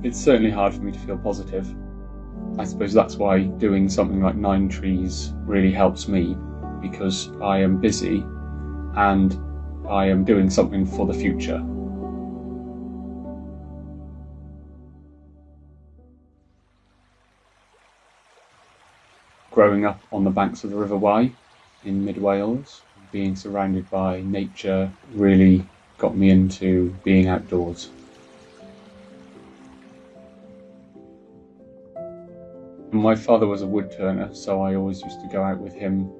It's certainly hard for me to feel positive. I suppose that's why doing something like 9Trees really helps me, because I am busy and I am doing something for the future. Growing up on the banks of the River Wye in mid-Wales, being surrounded by nature really got me into being outdoors. My father was a wood turner, so I always used to go out with him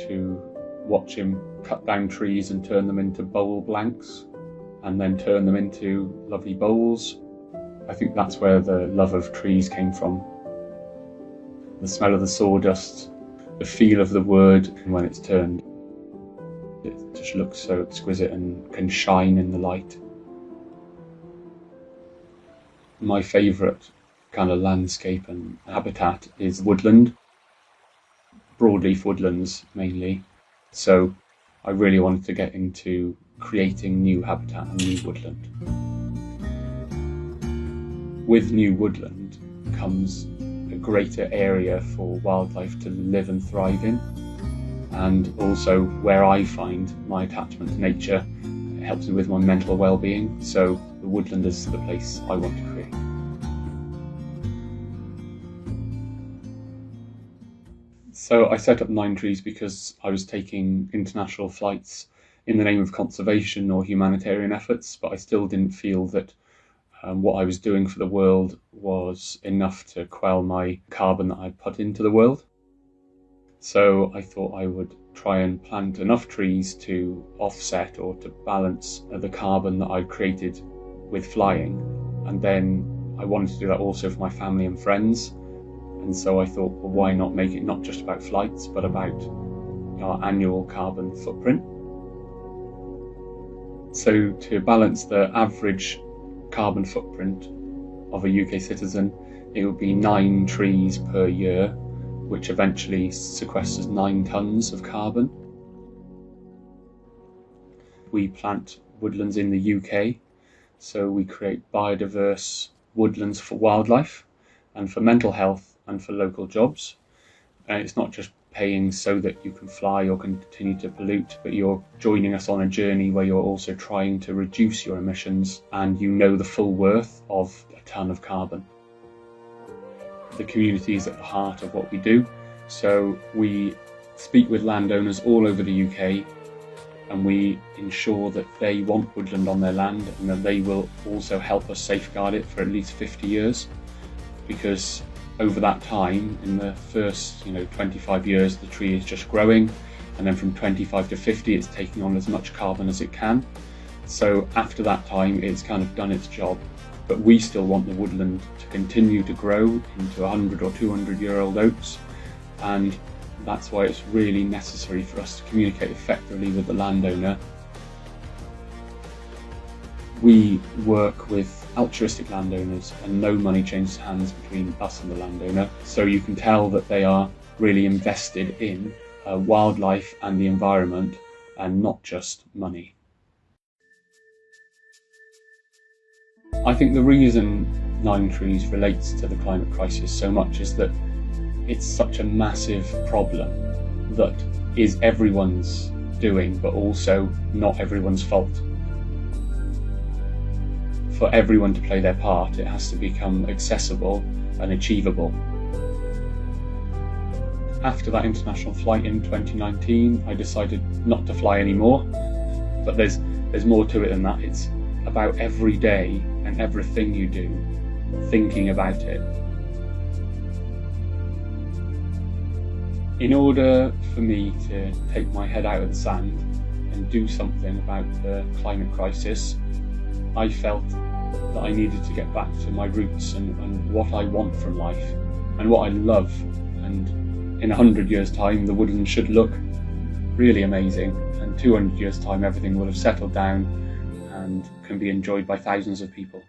to watch him cut down trees and turn them into bowl blanks, and then turn them into lovely bowls. I think that's where the love of trees came from. The smell of the sawdust, the feel of the wood when it's turned. It just looks so exquisite and can shine in the light. My favourite kind of landscape and habitat is woodland, broadleaf woodlands mainly. So I really wanted to get into creating new habitat and new woodland. With new woodland comes a greater area for wildlife to live and thrive in, and also where I find my attachment to nature. It helps me with my mental well-being, so the woodland is the place I want to create. So I set up 9Trees because I was taking international flights in the name of conservation or humanitarian efforts, but I still didn't feel that what I was doing for the world was enough to quell my carbon that I put into the world. So I thought I would try and plant enough trees to offset or to balance the carbon that I'd created with flying. And then I wanted to do that also for my family and friends. And so I thought, well, why not make it not just about flights, but about our annual carbon footprint? So to balance the average carbon footprint of a UK citizen, it would be 9 trees per year, which eventually sequesters 9 tonnes of carbon. We plant woodlands in the UK, so we create biodiverse woodlands for wildlife and for mental health and for local jobs. And it's not just paying so that you can fly or continue to pollute, but you're joining us on a journey where you're also trying to reduce your emissions, and you know the full worth of a tonne of carbon. The community is at the heart of what we do, so we speak with landowners all over the UK, and we ensure that they want woodland on their land and that they will also help us safeguard it for at least 50 years. Because over that time, in the first 25 years, the tree is just growing, and then from 25 to 50 it's taking on as much carbon as it can. So after that time it's kind of done its job, but we still want the woodland to continue to grow into 100 or 200 year old oaks, and that's why it's really necessary for us to communicate effectively with the landowner. We work with altruistic landowners, and no money changes hands between us and the landowner, so you can tell that they are really invested in wildlife and the environment, and not just money. I think the reason 9Trees relates to the climate crisis so much is that it's such a massive problem that is everyone's doing, but also not everyone's fault. For everyone to play their part, it has to become accessible and achievable. After that international flight in 2019, I decided not to fly anymore, but there's more to it than that. It's about every day and everything you do, thinking about it. In order for me to take my head out of the sand and do something about the climate crisis, I felt that I needed to get back to my roots and what I want from life and what I love. And in 100 years' time, the woodland should look really amazing, and 200 years' time, everything will have settled down and can be enjoyed by thousands of people.